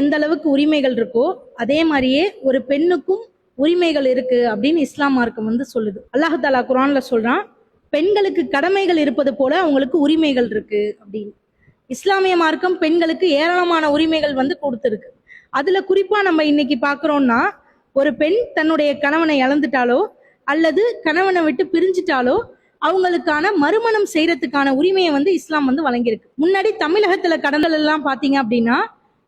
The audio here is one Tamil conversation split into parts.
எந்த அளவுக்கு உரிமைகள் இருக்கோ அதே மாதிரியே ஒரு பெண்ணுக்கும் உரிமைகள் இருக்கு அப்படின்னு இஸ்லாம் மார்க்கம் வந்து சொல்லுது. அல்லாஹ் தாலா குர்ஆன்ல சொல்றான், பெண்களுக்கு கடமைகள் இருப்பது போல அவங்களுக்கு உரிமைகள் இருக்கு அப்படின்னு. இஸ்லாமிய மார்க்கம் பெண்களுக்கு ஏராளமான உரிமைகள் வந்து கொடுத்துருக்கு. அதுல குறிப்பா நம்ம இன்னைக்கு பாக்குறோம்னா, ஒரு பெண் தன்னுடைய கணவனை இழந்துட்டாலோ அல்லது கணவனை விட்டு பிரிஞ்சிட்டாலோ அவங்களுக்கான மறுமணம் செய்யறதுக்கான உரிமையை வந்து இஸ்லாம் வந்து வழங்கியிருக்கு. முன்னாடி தமிழகத்துல கடன்கள் எல்லாம் பாத்தீங்க அப்படின்னா,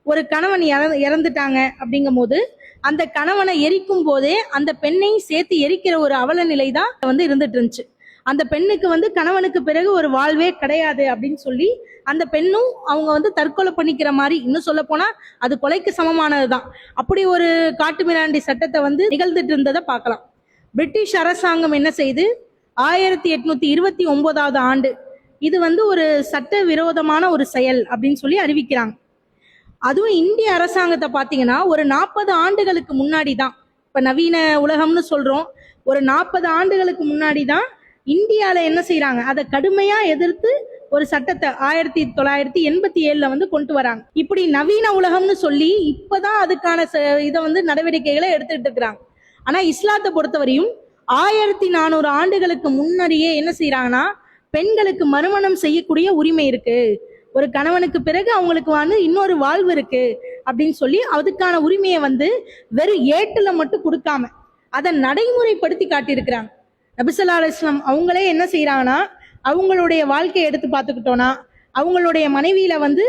ஒரு கணவன் இறந்துட்டாங்க அப்படிங்கும் போது அந்த கணவனை எரிக்கும் போதே அந்த பெண்ணையும் சேர்த்து எரிக்கிற ஒரு அவல நிலை தான் வந்து இருந்துட்டு இருந்துச்சு. அந்த பெண்ணுக்கு வந்து கணவனுக்கு பிறகு ஒரு வாழ்வே கிடையாது அப்படின்னு சொல்லி அந்த பெண்ணும் அவங்க வந்து தற்கொலை பண்ணிக்கிற மாதிரி, இன்னும் சொல்ல போனா அது கொலைக்கு சமமானதுதான். அப்படி ஒரு காட்டுமிராண்டி சட்டத்தை வந்து நிகழ்ந்துட்டு இருந்ததை பார்க்கலாம். பிரிட்டிஷ் அரசாங்கம் என்ன செய்து 1829 ஆண்டு இது வந்து ஒரு சட்ட விரோதமான ஒரு செயல் அப்படின்னு சொல்லி அறிவிக்கிறாங்க. அதுவும் இந்திய அரசாங்கத்தை பார்த்தீங்கன்னா ஒரு 40 ஆண்டுகளுக்கு முன்னாடி தான், இப்ப நவீன உலகம்னு சொல்றோம், ஒரு 40 ஆண்டுகளுக்கு முன்னாடி தான் இந்தியால என்ன செய்யறாங்க, அதை கடுமையா எதிர்த்து ஒரு சட்டத்தை 1987 வந்து கொண்டு வராங்க. இப்படி நவீன உலகம்னு சொல்லி இப்பதான் அதுக்கான இதை வந்து நடவடிக்கைகளை எடுத்துட்டு இருக்கிறாங்க. ஆனா இஸ்லாத்தை பொறுத்தவரையும் 1400 ஆண்டுகளுக்கு முன்னாடியே என்ன செய்யறாங்கன்னா, பெண்களுக்கு மறுமணம் செய்யக்கூடிய உரிமை இருக்கு, ஒரு கணவனுக்கு பிறகு அவங்களுக்கு வந்து இன்னொரு வாழ்வு இருக்கு அப்படின்னு சொல்லி அதுக்கான உரிமையை வந்து வெறும் ஏட்டுல மட்டும் கொடுக்காம அதை நடைமுறைப்படுத்தி காட்டியிருக்கிறாங்க. நபி ஸல்லல்லாஹு அலைஹி வஸல்லம் அவங்களே என்ன செய்யறாங்கன்னா, அவங்களுடைய வாழ்க்கையை எடுத்து பார்த்துக்கிட்டோம்னா அவங்களுடைய மனைவியில வந்து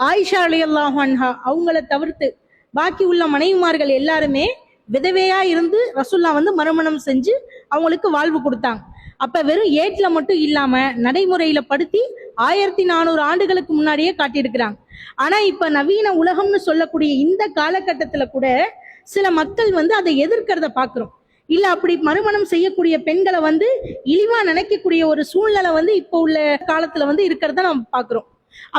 ஆயிஷா ரலியல்லாஹு அன்ஹா அவங்கள தவிர்த்து பாக்கி உள்ள மனைவிமார்கள் எல்லாருமே விதவையா இருந்து ரசூல்லா வந்து மறுமணம் செஞ்சு அவங்களுக்கு வாழ்வு கொடுத்தாங்க. அப்ப வெறும் ஏட்ல மட்டும் இல்லாம நடைமுறையில படுத்தி 1400 ஆண்டுகளுக்கு முன்னாடியே காட்டியிருக்கிறாங்க. ஆனா இப்ப நவீன உலகம்னு சொல்லக்கூடிய இந்த காலகட்டத்துல கூட சில மக்கள் வந்து அதை எதிர்க்கிறத பாக்குறோம். இல்ல அப்படி மறுமணம் செய்யக்கூடிய பெண்களை வந்து இழிவா நினைக்கக்கூடிய ஒரு சூழ்நிலை வந்து இப்ப உள்ள காலத்துல வந்து இருக்கிறத நம்ம பாக்குறோம்.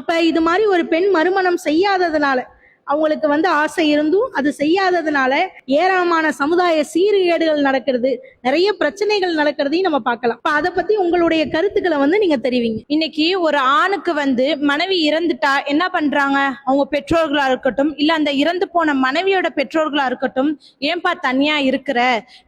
அப்ப இது மாதிரி ஒரு பெண் மறுமணம் செய்யாததுனால, அவங்களுக்கு வந்து ஆசை இருந்தும் அது செய்யாததுனால ஏராளமான சமுதாய சீர்கேடுகள் நடக்கிறது, நிறைய பிரச்சனைகள் நடக்கிறதையும் நம்ம பார்க்கலாம். அதை பத்தி உங்களுடைய கருத்துக்களை வந்து நீங்க தெரிவிங்க. இன்னைக்கு ஒரு ஆணுக்கு வந்து மனைவி இறந்துட்டா என்ன பண்றாங்க, அவங்க பெற்றோர்களா இருக்கட்டும் இல்ல அந்த இறந்து போன மனைவியோட பெற்றோர்களா இருக்கட்டும், ஏன்பா தனியா இருக்கிற,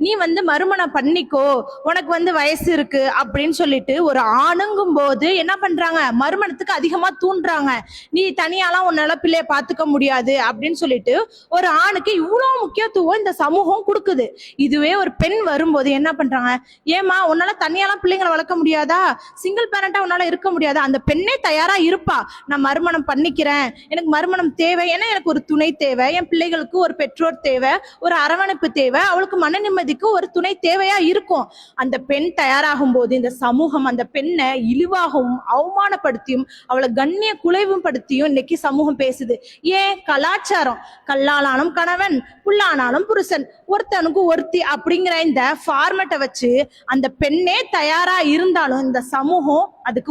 நீ வந்து மறுமணம் பண்ணிக்கோ, உனக்கு வந்து வயசு இருக்கு அப்படின்னு சொல்லிட்டு ஒரு ஆணுங்கும் போது என்ன பண்றாங்க, மறுமணத்துக்கு அதிகமா தூண்டுறாங்க. நீ தனியாலாம் உன்னால பிள்ளைய பாத்துக்க முடியாது அப்படின்னு சொல்லிட்டு ஒரு ஆணுக்கு இவ்வளவு முக்கியத்துவம் இந்த சமூகம் கொடுக்குது. இதுவே ஒரு பெண் வரும்போது என்ன பண்றாங்க, ஏமா உன்னால தனியாலாம் பிள்ளைங்களை வளர்க்க முடியாதா, சிங்கிள் பேரண்டா உன்னால இருக்க முடியாதா, அந்த பெண்ணே தயாரா இருப்பா, நான் மறுமணம் பண்ணிக்கிறேன், எனக்கு மறுமணம் தேவை, ஏன்னா எனக்கு ஒரு துணை தேவை, என் பிள்ளைகளுக்கு ஒரு பெற்றோர் தேவை, ஒரு அரவணைப்பு தேவை, அவளுக்கு மன நிம்மதிக்கு ஒரு துணை தேவையா இருக்கும். அந்த பெண் தயாராகும் போது இந்த சமூகம் அந்த பெண்ணை இழிவாகவும் அவமானப்படுத்தியும் அவளை கண்ணிய குலைவும் படுத்தியும் இன்னைக்கு சமூகம் பேசுது. ஏன், கலாச்சாரம், கல்லானாலும் கணவன் புல்லானாலும் புருஷன், ஒருத்தனுக்கு ஒருத்தி அப்படிங்கிற இந்த ஃபார்மேட்டை வச்சு அந்த பெண்ணே தயாரா இருந்தாலும் இந்த சமூகம் அதுக்கு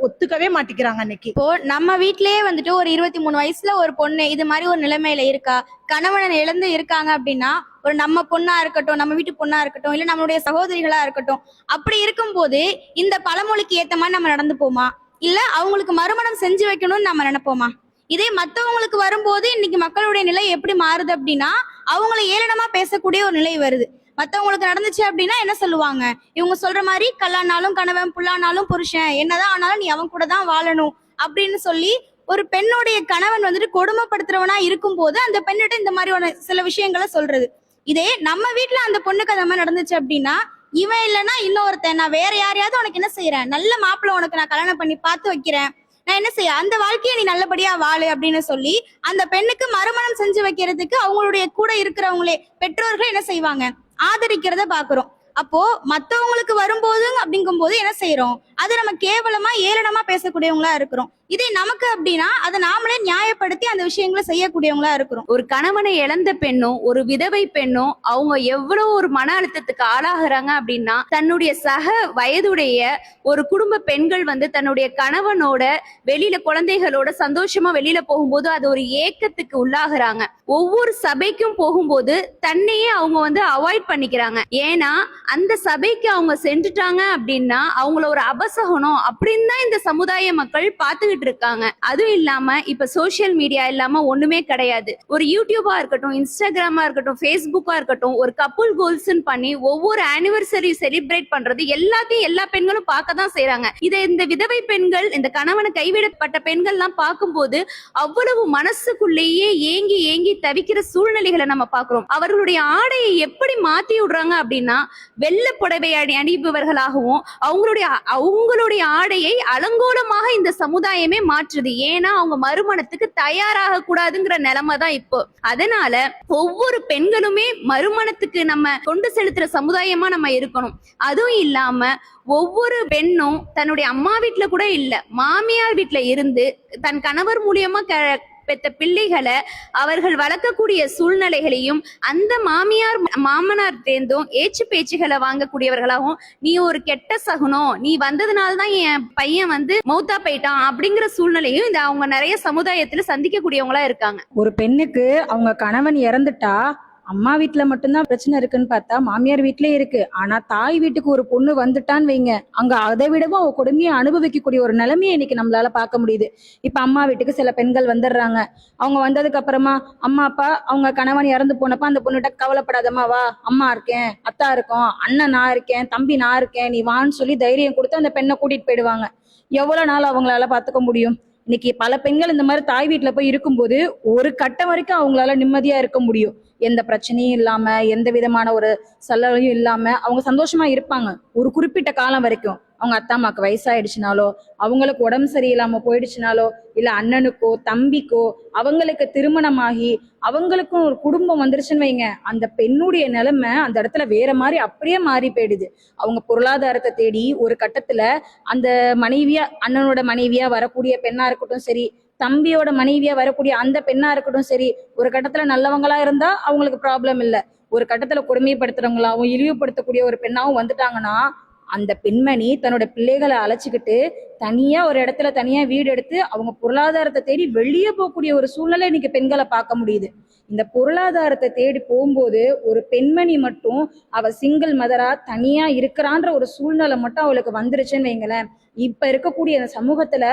ஒத்துக்கவே மாட்டேங்கிறாங்க. இன்னைக்கு இப்போ நம்ம வீட்லயே வந்துட்டு ஒரு 23 வயசுல ஒரு பொண்ணு இது மாதிரி ஒரு நிலைமையில இருக்கா, கணவனை இழந்து இருக்காங்க அப்படின்னா, ஒரு நம்ம பொண்ணா இருக்கட்டும், நம்ம வீட்டு பொண்ணா இருக்கட்டும், இல்ல நம்மளுடைய சகோதரிகளா இருக்கட்டும், அப்படி இருக்கும்போது இந்த பழமொழிக்கு ஏத்த மாதிரி நம்ம நடந்து போமா, இல்ல அவங்களுக்கு மறுமணம் செஞ்சு வைக்கணும்னு நம்ம நினைப்போமா? இதே மத்தவங்களுக்கு வரும்போது இன்னைக்கு மக்களுடைய நிலை எப்படி மாறுது அப்படின்னா, அவங்களை ஏளனமா பேசக்கூடிய ஒரு நிலை வருது. மத்தவங்களுக்கு நடந்துச்சு அப்படின்னா என்ன சொல்லுவாங்க, இவங்க சொல்ற மாதிரி கல்லானாலும் கணவன் புல்லானாலும் புருஷன், என்னதான் ஆனாலும் நீ அவன் கூட தான் வாழணும் அப்படின்னு சொல்லி ஒரு பெண்ணுடைய கணவன் வந்துட்டு கொடுமைப்படுத்துறவனா இருக்கும் போது அந்த பெண்ணிட்ட இந்த மாதிரி சில விஷயங்களை சொல்றது. இதே நம்ம வீட்டுல அந்த பொண்ணுக்கு அந்த மாதிரி நடந்துச்சு அப்படின்னா, இவன் இல்லைன்னா இன்னொருத்தன், நான் வேற யாரையாவது உனக்கு என்ன செய்யறேன், நல்ல மாப்பிள்ளை உனக்கு நான் கல்யாணம் பண்ணி பார்த்து வைக்கிறேன், நான் என்ன செய்ய, அந்த வாழ்க்கையை நீ நல்லபடியா வாழு அப்படின்னு சொல்லி அந்த பெண்ணுக்கு மறுமணம் செஞ்சு வைக்கிறதுக்கு அவங்களுடைய கூட இருக்கிறவங்களே பெற்றோர்கள் என்ன செய்வாங்க, ஆதரிக்கிறத பாக்குறோம். அப்போ மத்தவங்களுக்கு வரும்போது அப்படிங்கும் போது என்ன செய்யறோம், அது நம்ம கேவலமா ஏளனமா பேசக்கூடியவங்களா இருக்கிறோம். இதே நமக்கு அப்படின்னா அதை நாமளே நியாயப்படுத்தி அந்த விஷயங்களை செய்யக்கூடியவங்களா இருக்கிறோம். ஒரு கணவனை இழந்த பெண்ணும் ஒரு விதவை பெண்ணும் அவங்க எவ்வளவு ஒரு மன அழுத்தத்துக்கு ஆளாகிறாங்க அப்படின்னா, தன்னுடைய சக வயதுடைய ஒரு குடும்ப பெண்கள் வந்து தன்னுடைய கணவனோட வெளியில குழந்தைகளோட சந்தோஷமா வெளியில போகும்போது அது ஒரு ஏக்கத்துக்கு உள்ளாகிறாங்க. ஒவ்வொரு சபைக்கும் போகும்போது தன்னையே அவங்க வந்து அவாய்ட் பண்ணிக்கிறாங்க. ஏன்னா அந்த சபைக்கு அவங்க சென்றுட்டாங்க அப்படின்னா அவங்கள ஒரு அபசகனம் அப்படின்னு தான் இந்த சமுதாய மக்கள் பார்த்துக்கிட்டு வாழ்ந்துட்டு இருக்காங்க. அதுவும் இல்லாம இப்ப சோசியல் மீடியா இல்லாம ஒண்ணுமே கிடையாது. ஒரு யூடியூபா இருக்கட்டும், இன்ஸ்டாகிராமா இருக்கட்டும், ஃபேஸ்புக்கா இருக்கட்டும், ஒரு கப்புள் கோல்ஸ்ன்னு பண்ணி ஒவ்வொரு ஆனிவர்சரி செலிப்ரேட் பண்றது எல்லாத்தையும் எல்லா பெண்களும் பார்க்க தான் செய்யறாங்க. இதை இந்த விதவை பெண்கள், இந்த கணவனை கைவிடப்பட்ட பெண்கள்லாம் பார்க்கும்போது அவ்வளவு மனசுக்குள்ளேயே ஏங்கி ஏங்கி தவிக்கிற சூழ்நிலைகளை நம்ம பார்க்கிறோம். அவர்களுடைய ஆடையை எப்படி மாத்தி விடுறாங்க அப்படின்னா, வெள்ளை புடவை அணிபவர்களாகவும் அவங்களுடைய ஆடையை அலங்கோலமாக இந்த சமுதாயமே மாற்றுது. ஏன்னா அவங்க மறுமணத்துக்கு தயாராக கூடாதுங்கிற நிலைமை தான் இப்போ. அதனால ஒவ்வொரு பெண்களுமே மறுமணத்துக்கு நம்ம கொண்டு செலுத்துற சமுதாயமா நம்ம இருக்கணும். அதுவும் இல்லாம ஒவ்வொரு பெண்ணும் தன்னுடைய அம்மா வீட்டுல கூட இல்ல, மாமியார் வீட்டுல இருந்து தன் கணவர் மூலியமா பெத்த பிள்ளைகளை அவர்கள் வளர்க்கக்கூடிய சூழ்நிலைகளையும் அந்த மாமியார் மாமனார் தேர்ந்தும் ஏச்சு பேச்சுகளை வாங்கக்கூடியவர்களாகவும், நீ ஒரு கெட்ட சகுனம், நீ வந்ததுனாலதான் என் பையன் மௌத்தா போயிட்டான் அப்படிங்கிற சூழ்நிலையும் இந்த அவங்க நிறைய சமுதாயத்துல சந்திக்கக்கூடியவங்களா இருக்காங்க. ஒரு பெண்ணுக்கு அவங்க கணவன் இறந்துட்டா அம்மா வீட்டுல மட்டும்தான் பிரச்சனை இருக்குன்னு பார்த்தா மாமியார் வீட்லயே இருக்கு. ஆனா தாய் வீட்டுக்கு ஒரு பொண்ணு வந்துட்டான்னு வைங்க, அங்க அதை விடவும் அவ கொடுமையை அனுபவிக்கக்கூடிய ஒரு நிலைமையை இன்னைக்கு நம்மளால பார்க்க முடியுது. இப்ப அம்மா வீட்டுக்கு சில பெண்கள் வந்துடுறாங்க. அவங்க வந்ததுக்கு அப்புறமா அம்மா அப்பா அவங்க கணவன் இறந்து போனப்ப அந்த பொண்ணுகிட்ட கவலைப்படாதம்மா, வா அம்மா இருக்கேன், அத்தா இருக்கோம், அண்ணன் நான் இருக்கேன், தம்பி நான் இருக்கேன், நீ வான்னு சொல்லி தைரியம் கொடுத்து அந்த பெண்ணை கூட்டிட்டு போயிடுவாங்க. எவ்வளவு நாள் அவங்களால பாத்துக்க முடியும்? இன்னைக்கு பல பெண்கள் இந்த மாதிரி தாய் வீட்டுல போய் இருக்கும்போது ஒரு கட்டம் வரைக்கும் அவங்களால நிம்மதியா இருக்க முடியும். எந்த பிரச்சனையும் இல்லாம, எந்த விதமான ஒரு சல்லறையும் இல்லாம அவங்க சந்தோஷமா இருப்பாங்க ஒரு குறிப்பிட்ட காலம் வரைக்கும். அவங்க அத்தா அம்மாக்கு வயசாயிடுச்சுனாலோ, அவங்களுக்கு உடம்பு சரியில்லாம போயிடுச்சுனாலோ, இல்ல அண்ணனுக்கோ தம்பிக்கோ அவங்களுக்கு திருமணமாகி அவங்களுக்கும் ஒரு குடும்பம் வந்துருச்சுன்னு வைங்க, அந்த பெண்ணுடைய நிலைமை அந்த இடத்துல வேற மாதிரி அப்படியே மாறி போயிடுது. அவங்க பொருளாதாரத்தை தேடி ஒரு கட்டத்துல அந்த மனைவியா, அண்ணனோட மனைவியா வரக்கூடிய பெண்ணா இருக்கட்டும் சரி, தம்பியோட மனைவியா வரக்கூடிய அந்த பெண்ணா இருக்கட்டும் சரி, ஒரு கட்டத்துல நல்லவங்களா இருந்தா அவங்களுக்கு ப்ராப்ளம் இல்லை. ஒரு கட்டத்துல கொடுமைப்படுத்துறவங்களாவும் இழிவுபடுத்தக்கூடிய ஒரு பெண்ணாவும் வந்துட்டாங்கன்னா, அந்த பெண்மணி தன்னோட பிள்ளைகளை அழைச்சிக்கிட்டு தனியா ஒரு இடத்துல தனியா வீடு எடுத்து அவங்க பொருளாதாரத்தை தேடி வெளியே போகக்கூடிய ஒரு சூழ்நிலை இன்னைக்கு பெண்களை பார்க்க முடியுது. இந்த பொருளாதாரத்தை தேடி போகும்போது ஒரு பெண்மணி மட்டும் அவ சிங்கிள் மதரா தனியா இருக்கிறான்ற ஒரு சூழ்நிலை மட்டும் அவளுக்கு வந்துருச்சுன்னு வைங்களேன், இப்ப இருக்கக்கூடிய அந்த சமூகத்துல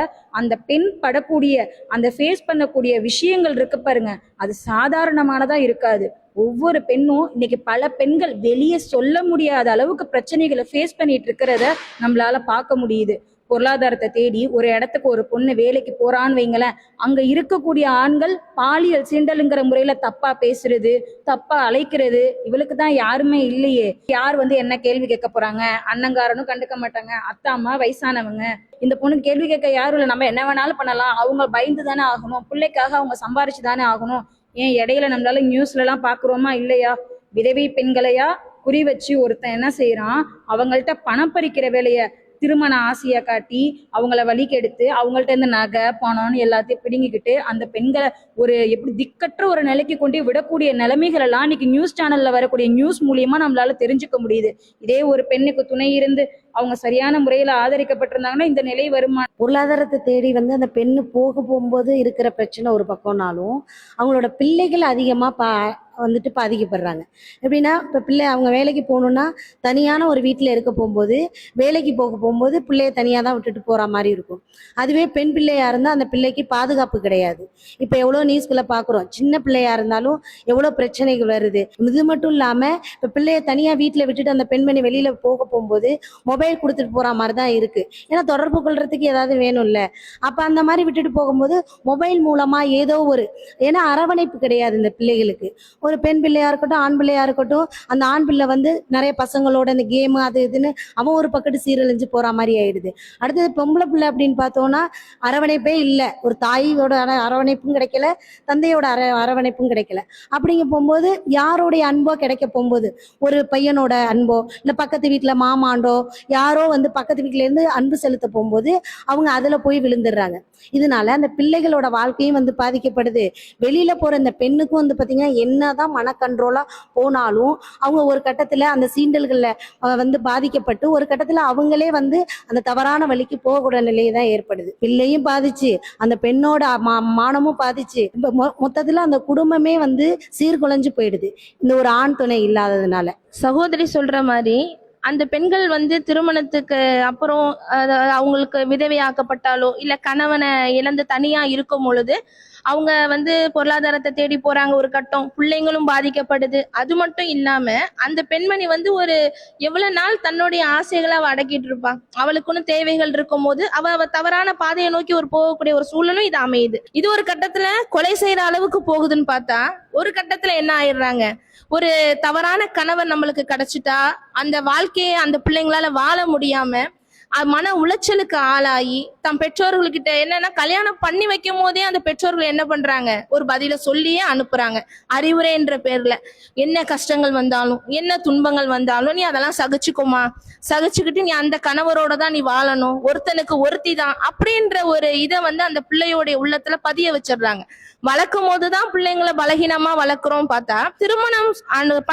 அந்த பெண் படக்கூடிய அந்த ஃபேஸ் பண்ணக்கூடிய விஷயங்கள் இருக்கு பாருங்க, அது சாதாரணமானதா இருக்காது. ஒவ்வொரு பெண்ணும் இன்னைக்கு பல பெண்கள் வெளியே சொல்ல முடியாத அளவுக்கு பிரச்சனைகளை ஃபேஸ் பண்ணிட்டு இருக்கிறத நம்மளால பார்க்க முடியுது. பொருளாதாரத்தை தேடி ஒரு இடத்துக்கு ஒரு பொண்ணு வேலைக்கு போறான்னு வைங்களேன், அங்க இருக்கக்கூடிய ஆண்கள் பாலியல் சீண்டலுங்கிற முறையில தப்பா பேசுறது, தப்பா அழைக்கிறது. இவளுக்கு தான் யாருமே இல்லையே, யார் என்ன கேள்வி கேட்க போறாங்க? அண்ணங்காரனும் கண்டுக்க மாட்டாங்க, அத்தா அம்மா வயசானவங்க, இந்த பொண்ணு கேள்வி கேட்க யாரும் இல்லை, நம்ம என்ன வேணாலும் பண்ணலாம், அவங்க பயந்து தானே ஆகணும், பிள்ளைக்காக அவங்க சம்பாரிச்சு தானே ஆகணும். ஏன் இடையில நம்மளால நியூஸ்ல எல்லாம் பாக்குறோமா இல்லையா, விதவை பெண்களையா குறி வச்சு ஒருத்தன் என்ன செய்யறான், அவங்கள்ட்ட பணம் பறிக்கிற வேலைய திருமண ஆசையை காட்டி அவங்கள வழிக்கெடுத்து அவங்கள்ட்ட இருந்து நகை பணம்னு எல்லாத்தையும் பிடுங்கிக்கிட்டு அந்த பெண்களை ஒரு எப்படி திக்கற்ற ஒரு நிலைக்கு கொண்டு விடக்கூடிய நிலைமைகள் எல்லாம் இன்னைக்கு நியூஸ் சேனல்ல வரக்கூடிய நியூஸ் மூலியமா நம்மளால தெரிஞ்சுக்க முடியுது. இதே ஒரு பெண்ணுக்கு துணை இருந்து அவங்க சரியான முறையில ஆதரிக்கப்பட்டிருந்தாங்கன்னா இந்த நிலை வருமா? பொருளாதாரத்தை தேடி அந்த பெண்ணு போகும்போது இருக்கிற பிரச்சனை ஒரு பக்கம்னாலும் அவங்களோட பிள்ளைகள் அதிகமா பாதிக்கப்படுறாங்க. எப்படின்னா இப்போ பிள்ளை அவங்க வேலைக்கு போகணுன்னா தனியான ஒரு வீட்டில் இருக்க போகும்போது, வேலைக்கு போகும்போது பிள்ளைய தனியாக தான் விட்டுட்டு போகிற மாதிரி இருக்கும். அதுவே பெண் பிள்ளையாக இருந்தால் அந்த பிள்ளைக்கு பாதுகாப்பு கிடையாது. இப்போ எவ்வளோ நியூஸ்களை பார்க்குறோம், சின்ன பிள்ளையாக இருந்தாலும் எவ்வளோ பிரச்சனைகள் வருது. இது மட்டும் இல்லாமல் இப்போ பிள்ளைய தனியாக வீட்டில் விட்டுட்டு அந்த பெண்மணி வெளியில் போகும்போது மொபைல் கொடுத்துட்டு போகிற மாதிரி தான் இருக்குது. ஏன்னா தொடர்பு கொள்றதுக்கு ஏதாவது வேணும்ல, அப்போ அந்த மாதிரி விட்டுட்டு போகும்போது மொபைல் மூலமாக ஏதோ ஒரு, ஏன்னா அரவணைப்பு கிடையாது இந்த பிள்ளைகளுக்கு. ஒரு பெண் பிள்ளையா இருக்கட்டும் ஆண் பிள்ளையா இருக்கட்டும், அந்த ஆண் பிள்ளை நிறைய பசங்களோட இந்த கேமு அது இதுன்னு அவன் ஒரு பக்கத்து சீரழிஞ்சு போற மாதிரி ஆயிடுது. அடுத்தது பொம்பளை பிள்ளை அப்படின்னு பார்த்தோம்னா அரவணைப்பே இல்லை. ஒரு தாயோட அரவணைப்பும் கிடைக்கல, தந்தையோட அரவணைப்பும் கிடைக்கல. அப்படிங்க போகும்போது யாரோடைய அன்போ கிடைக்க போகும்போது, ஒரு பையனோட அன்போ இல்லை பக்கத்து வீட்டுல மாமாண்டோ யாரோ பக்கத்து வீட்டுல இருந்து அன்பு செலுத்த போகும்போது அவங்க அதுல போய் விழுந்துடுறாங்க. இதனால அந்த பிள்ளைகளோட வாழ்க்கையும் பாதிக்கப்படுது. வெளியில போற இந்த பெண்ணுக்கும் பாத்தீங்கன்னா என்னதான் மன கண்ட்ரோலா போனாலும் அவங்க ஒரு கட்டத்துல அந்த சீண்டல்கள்ல பாதிக்கப்பட்டு ஒரு கட்டத்துல அவங்களே அந்த தவறான வழிக்கு போகக்கூடிய நிலையை தான் ஏற்படுது. பிள்ளையும் பாதிச்சு அந்த பெண்ணோட மானமும் பாதிச்சு மொத்தத்துல அந்த குடும்பமே சீர்குலைஞ்சு போயிடுது இந்த ஒரு ஆண் துணை இல்லாததுனால. சகோதரி சொல்ற மாதிரி அந்த பெண்கள் வந்து திருமணத்துக்கு அப்புறம் அவங்களுக்கு விதவையாக்கப்பட்டாலோ இல்ல கணவனை இழந்து தனியா இருக்கும் பொழுது அவங்க வந்து பொருளாதாரத்தை தேடி போறாங்க, ஒரு கட்டம் பிள்ளைங்களும் பாதிக்கப்படுது. அது மட்டும் இல்லாம அந்த பெண்மணி வந்து ஒரு எவ்வளவு நாள் தன்னுடைய ஆசைகளை அவ அடக்கிட்டு இருப்பா, அவளுக்குன்னு தேவைகள் இருக்கும் போது அவ தவறான பாதையை நோக்கி ஒரு போகக்கூடிய ஒரு சூழலும் இது அமையுது. இது ஒரு கட்டத்துல கொலை செய்யற அளவுக்கு போகுதுன்னு பார்த்தா ஒரு கட்டத்துல என்ன ஆயிடுறாங்க, ஒரு தவறான கணவர் நம்மளுக்கு கிடைச்சிட்டா அந்த வாழ்க்கையை அந்த பிள்ளைங்களால வாழ முடியாம மன உளைச்சலுக்கு ஆளாகி தம் பெற்றோர்கள்கிட்ட என்னன்னா கல்யாணம் பண்ணி வைக்கும் போதே அந்த பெற்றோர்கள் என்ன பண்றாங்க, ஒரு பதில சொல்லியே அனுப்புறாங்க. அறிவுரை என்ற பேர்ல என்ன கஷ்டங்கள் வந்தாலும் என்ன துன்பங்கள் வந்தாலும் நீ அதெல்லாம் சகிச்சுக்கோமா, சகிச்சுக்கிட்டு நீ அந்த கணவரோட தான் நீ வாழணும், ஒருத்தனுக்கு ஒருத்தி தான் அப்படின்ற ஒரு இதை வந்து அந்த பிள்ளையோடைய உள்ளத்துல பதிய வச்சிடுறாங்க. வளர்க்கும் போதுதான் பிள்ளைங்களை பலகீனமா வளர்க்குறோம் பார்த்தா திருமணம்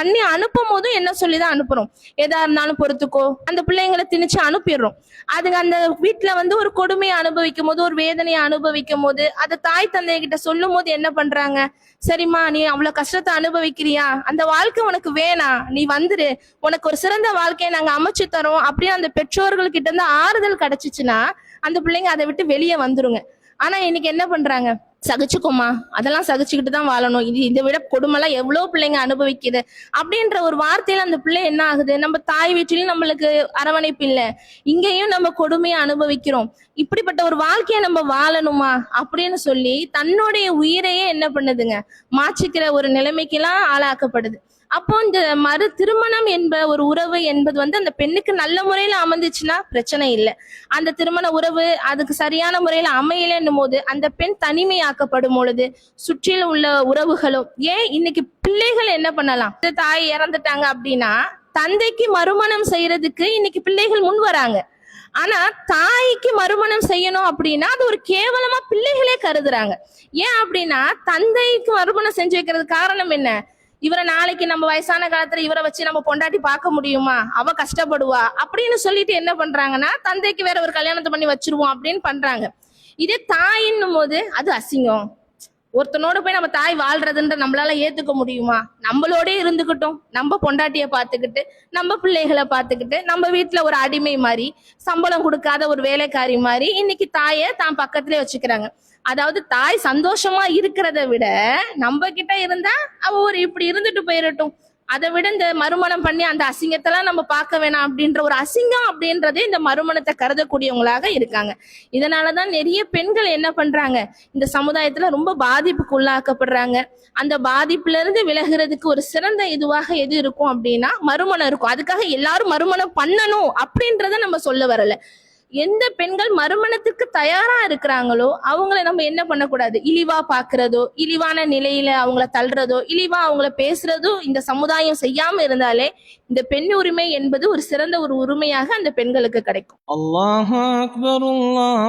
பண்ணி அனுப்பும் போதும் என்ன சொல்லிதான் அனுப்புறோம், எதா இருந்தாலும் பொறுத்துக்கோ, அந்த பிள்ளைங்களை திணிச்சு அனுப்பிடுறோம். அதுங்க அந்த வீட்டுல வந்து ஒரு கொடுமையை அனுபவிக்கும் போது ஒரு வேதனையை அனுபவிக்கும் போது அதை தாய் தந்தை கிட்ட சொல்லும் போது என்ன பண்றாங்க, சரிம்மா நீ அவ்வளவு கஷ்டத்தை அனுபவிக்கிறியா, அந்த வாழ்க்கை உனக்கு வேணாம், நீ வந்துரு, உனக்கு ஒரு சிறந்த வாழ்க்கையை நாங்க அமைச்சு தரோம் அப்படின்னு அந்த பெற்றோர்கள் கிட்ட இருந்து ஆறுதல் கிடைச்சிச்சுன்னா அந்த பிள்ளைங்க அதை விட்டு வெளியே வந்துருங்க. ஆனா இன்னைக்கு என்ன பண்றாங்க, சகிச்சுக்கோமா, அதெல்லாம் சகிச்சுக்கிட்டு தான் வாழணும், இதை விட கொடுமைலாம் எவ்வளவு பிள்ளைங்க அனுபவிக்குது அப்படின்ற ஒரு வார்த்தையில அந்த பிள்ளை என்ன ஆகுது, நம்ம தாய் வீட்டிலையும் நம்மளுக்கு அரவணைப்பு இல்லை, இங்கேயும் நம்ம கொடுமையை அனுபவிக்கிறோம், இப்படிப்பட்ட ஒரு வாழ்க்கையை நம்ம வாழணுமா அப்படின்னு சொல்லி தன்னுடைய உயிரையே என்ன பண்ணுதுங்க, மாற்றிக்கிற ஒரு நிலைமைக்கெல்லாம் ஆளாக்கப்படுது. அப்போ இந்த மறு திருமணம் என்ப ஒரு உறவு என்பது வந்து அந்த பெண்ணுக்கு நல்ல முறையில அமைந்துச்சுன்னா பிரச்சனை இல்லை. அந்த திருமண உறவு அதுக்கு சரியான முறையில அமையலன்னும் போது அந்த பெண் தனிமையாக்கப்படும் பொழுது சுற்றிலும் உள்ள உறவுகளும் ஏன் இன்னைக்கு பிள்ளைகள் என்ன பண்ணலாம், தாய் இறந்துட்டாங்க அப்படின்னா தந்தைக்கு மறுமணம் செய்யறதுக்கு இன்னைக்கு பிள்ளைகள் முன் வராங்க. ஆனா தாய்க்கு மறுமணம் செய்யணும் அப்படின்னா அது ஒரு கேவலமா பிள்ளைகளே கருதுறாங்க. ஏன் அப்படின்னா தந்தைக்கு மறுமணம் செஞ்சு வைக்கிறது காரணம் என்ன, இவரை நாளைக்கு நம்ம வயசான காலத்துல இவரை வச்சு நம்ம பொண்டாட்டி பார்க்க முடியுமா, அவ கஷ்டப்படுவா அப்படின்னு சொல்லிட்டு என்ன பண்றாங்கன்னா தந்தைக்கு வேற ஒரு கல்யாணத்தை பண்ணி வச்சிருவோம் அப்படின்னு பண்றாங்க. இதே தாயின்னும் போது அது அசிங்கம், ஒருத்தனோட போய் நம்ம தாய் வாழ்றதுன்ற நம்மளால ஏத்துக்க முடியுமா, நம்மளோட இருந்துகிட்டோம், நம்ம பொண்டாட்டிய பாத்துக்கிட்டு நம்ம பிள்ளைகளை பாத்துக்கிட்டு நம்ம வீட்டுல ஒரு அடிமை மாதிரி சம்பளம் கொடுக்காத ஒரு வேலைக்காரி மாதிரி இன்னைக்கு தாயை தான் பக்கத்திலே வச்சுக்கிறாங்க. அதாவது தாய் சந்தோஷமா இருக்கிறத விட நம்ம கிட்ட இருந்தா அவ ஒரு இப்படி இருந்துட்டு போயிடட்டும், அதை விட இந்த மறுமணம் பண்ணி அந்த அசிங்கத்தெல்லாம் நம்ம பார்க்க வேணாம் அப்படின்ற ஒரு அசிங்கம் அப்படின்றதே இந்த மறுமணத்தை கருதக்கூடியவங்களாக இருக்காங்க. இதனாலதான் நிறைய பெண்கள் என்ன பண்றாங்க, இந்த சமுதாயத்துல ரொம்ப பாதிப்புக்கு உள்ளாக்கப்படுறாங்க. அந்த பாதிப்புல இருந்து விலகிறதுக்கு ஒரு சிறந்த இதுவாக எது இருக்கும் அப்படின்னா மறுமணம் இருக்கும். அதுக்காக எல்லாரும் மறுமணம் பண்ணணும் அப்படின்றத நம்ம சொல்ல வரல. எந்த பெண்கள் மறுமணத்துக்கு தயாரா இருக்கிறாங்களோ அவங்கள நம்ம என்ன பண்ணக்கூடாது, இழிவா பாக்குறதோ இழிவான நிலையில அவங்கள தள்ளுறதோ இழிவா அவங்கள பேசுறதோ இந்த சமுதாயம் செய்யாம இருந்தாலே இந்த பெண் உரிமை என்பது ஒரு சிறந்த ஒரு உரிமையாக அந்த பெண்களுக்கு கிடைக்கும். அல்லாஹு அக்பர், அல்லாஹ்